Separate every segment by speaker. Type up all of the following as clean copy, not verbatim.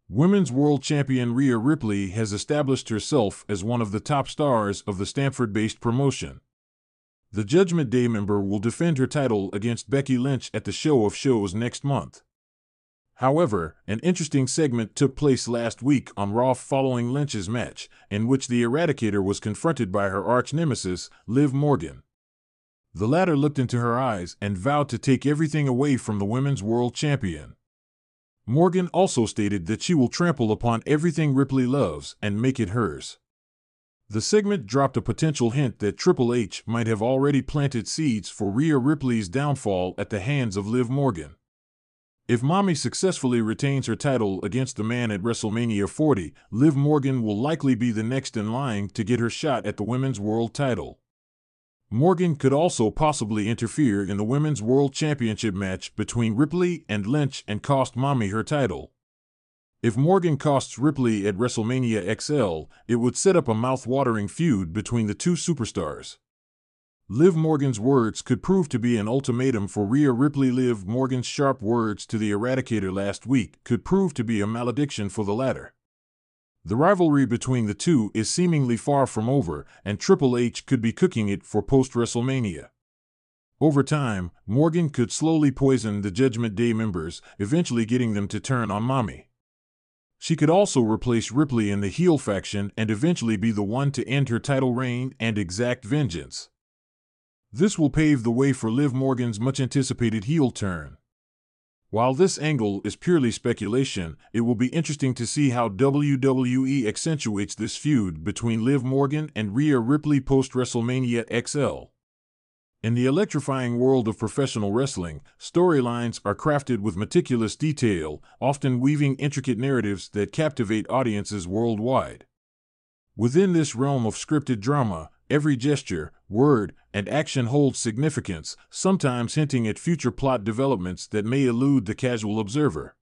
Speaker 1: Women's World Champion Rhea Ripley has established herself as one of the top stars of the Stamford-based promotion. The Judgment Day member will defend her title against Becky Lynch at the Show of Shows next month. However, an interesting segment took place last week on Raw following Lynch's match, in which the Eradicator was confronted by her arch-nemesis, Liv Morgan. The latter looked into her eyes and vowed to take everything away from the Women's World Champion. Morgan also stated that she will trample upon everything Ripley loves and make it hers. The segment dropped a potential hint that Triple H might have already planted seeds for Rhea Ripley's downfall at the hands of Liv Morgan. If Mommy successfully retains her title against the man at WrestleMania 40, Liv Morgan will likely be the next in line to get her shot at the Women's World title. Morgan could also possibly interfere in the Women's World Championship match between Ripley and Lynch and cost Mommy her title. If Morgan costs Ripley at WrestleMania XL, it would set up a mouth-watering feud between the two superstars. Liv Morgan's words could prove to be an ultimatum for Rhea Ripley. Liv Morgan's sharp words to the Eradicator last week could prove to be a malediction for the latter. The rivalry between the two is seemingly far from over, and Triple H could be cooking it for post-WrestleMania. Over time, Morgan could slowly poison the Judgment Day members, eventually getting them to turn on Mommy. She could also replace Ripley in the heel faction and eventually be the one to end her title reign and exact vengeance. This will pave the way for Liv Morgan's much-anticipated heel turn. While this angle is purely speculation, it will be interesting to see how WWE accentuates this feud between Liv Morgan and Rhea Ripley post-WrestleMania XL. In the electrifying world of professional wrestling, storylines are crafted with meticulous detail, often weaving intricate narratives that captivate audiences worldwide. Within this realm of scripted drama, every gesture, word, and action holds significance, sometimes hinting at future plot developments that may elude the casual observer.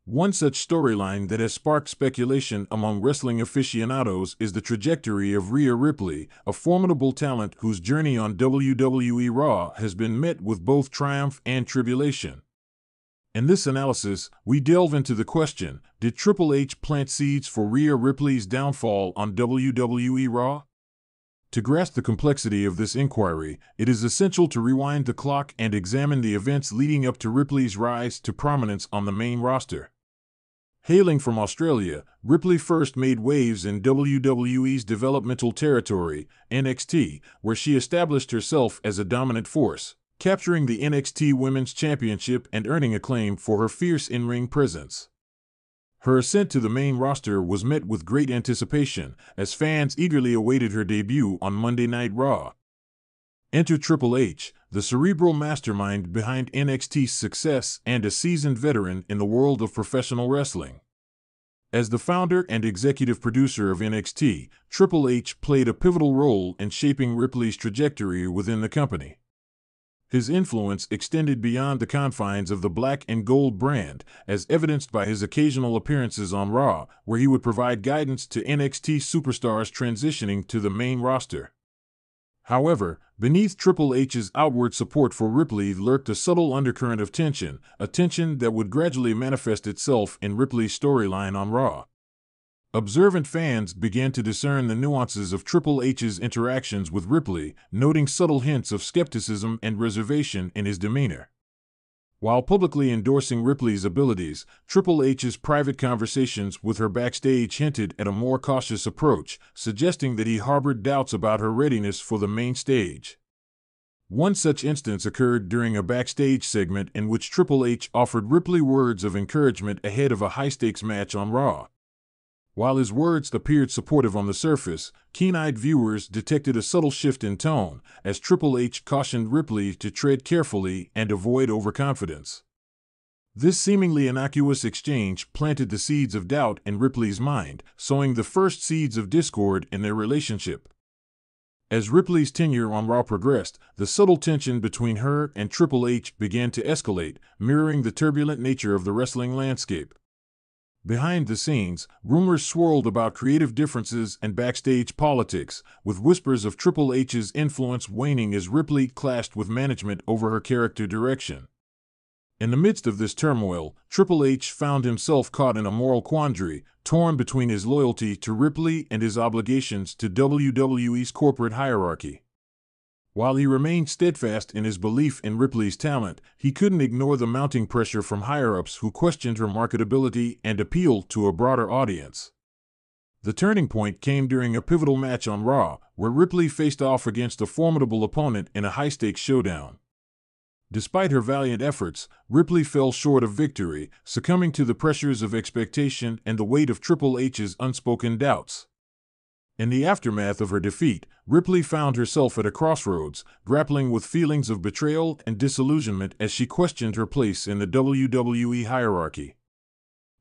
Speaker 1: One such storyline that has sparked speculation among wrestling aficionados is the trajectory of Rhea Ripley, a formidable talent whose journey on WWE Raw has been met with both triumph and tribulation. In this analysis, we delve into the question, did Triple H plant seeds for Rhea Ripley's downfall on WWE Raw? To grasp the complexity of this inquiry, it is essential to rewind the clock and examine the events leading up to Ripley's rise to prominence on the main roster. Hailing from Australia, Ripley first made waves in WWE's developmental territory, NXT, where she established herself as a dominant force, capturing the NXT Women's Championship and earning acclaim for her fierce in-ring presence. Her ascent to the main roster was met with great anticipation, as fans eagerly awaited her debut on Monday Night Raw. Enter Triple H, the cerebral mastermind behind NXT's success and a seasoned veteran in the world of professional wrestling. As the founder and executive producer of NXT, Triple H played a pivotal role in shaping Ripley's trajectory within the company. His influence extended beyond the confines of the black and gold brand, as evidenced by his occasional appearances on Raw, where he would provide guidance to NXT superstars transitioning to the main roster. However, beneath Triple H's outward support for Ripley lurked a subtle undercurrent of tension, a tension that would gradually manifest itself in Ripley's storyline on Raw. Observant fans began to discern the nuances of Triple H's interactions with Ripley, noting subtle hints of skepticism and reservation in his demeanor. While publicly endorsing Ripley's abilities, Triple H's private conversations with her backstage hinted at a more cautious approach, suggesting that he harbored doubts about her readiness for the main stage. One such instance occurred during a backstage segment in which Triple H offered Ripley words of encouragement ahead of a high-stakes match on Raw. While his words appeared supportive on the surface, keen-eyed viewers detected a subtle shift in tone, as Triple H cautioned Ripley to tread carefully and avoid overconfidence. This seemingly innocuous exchange planted the seeds of doubt in Ripley's mind, sowing the first seeds of discord in their relationship. As Ripley's tenure on Raw progressed, the subtle tension between her and Triple H began to escalate, mirroring the turbulent nature of the wrestling landscape. Behind the scenes, rumors swirled about creative differences and backstage politics, with whispers of Triple H's influence waning as Ripley clashed with management over her character direction. In the midst of this turmoil, Triple H found himself caught in a moral quandary, torn between his loyalty to Ripley and his obligations to WWE's corporate hierarchy. While he remained steadfast in his belief in Ripley's talent, he couldn't ignore the mounting pressure from higher-ups who questioned her marketability and appeal to a broader audience. The turning point came during a pivotal match on Raw, where Ripley faced off against a formidable opponent in a high-stakes showdown. Despite her valiant efforts, Ripley fell short of victory, succumbing to the pressures of expectation and the weight of Triple H's unspoken doubts. In the aftermath of her defeat, Ripley found herself at a crossroads, grappling with feelings of betrayal and disillusionment as she questioned her place in the WWE hierarchy.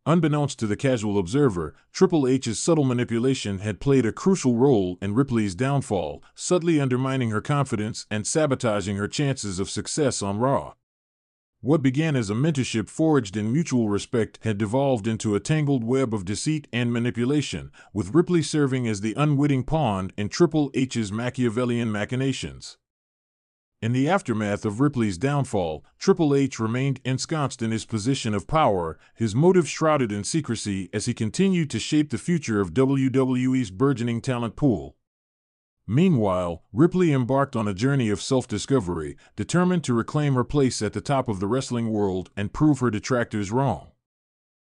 Speaker 1: Unbeknownst to the casual observer, Triple H's subtle manipulation had played a crucial role in Ripley's downfall, subtly undermining her confidence and sabotaging her chances of success on Raw. What began as a mentorship forged in mutual respect had devolved into a tangled web of deceit and manipulation, with Ripley serving as the unwitting pawn in Triple H's Machiavellian machinations. In the aftermath of Ripley's downfall, Triple H remained ensconced in his position of power, his motives shrouded in secrecy as he continued to shape the future of WWE's burgeoning talent pool. Meanwhile, Ripley embarked on a journey of self-discovery, determined to reclaim her place at the top of the wrestling world and prove her detractors wrong.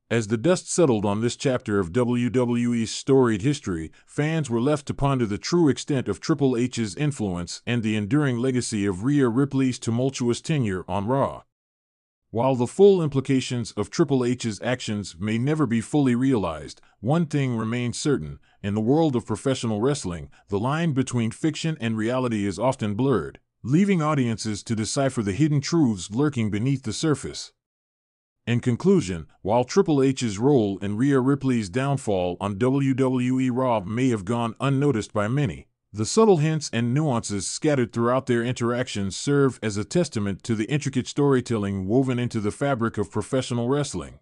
Speaker 1: As the dust settled on this chapter of WWE's storied history, fans were left to ponder the true extent of Triple H's influence and the enduring legacy of Rhea Ripley's tumultuous tenure on Raw. While the full implications of Triple H's actions may never be fully realized, one thing remains certain: in the world of professional wrestling, the line between fiction and reality is often blurred, leaving audiences to decipher the hidden truths lurking beneath the surface. In conclusion, while Triple H's role in Rhea Ripley's downfall on WWE Raw may have gone unnoticed by many, the subtle hints and nuances scattered throughout their interactions serve as a testament to the intricate storytelling woven into the fabric of professional wrestling.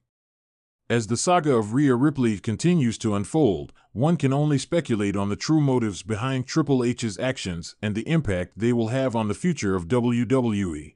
Speaker 1: As the saga of Rhea Ripley continues to unfold, one can only speculate on the true motives behind Triple H's actions and the impact they will have on the future of WWE.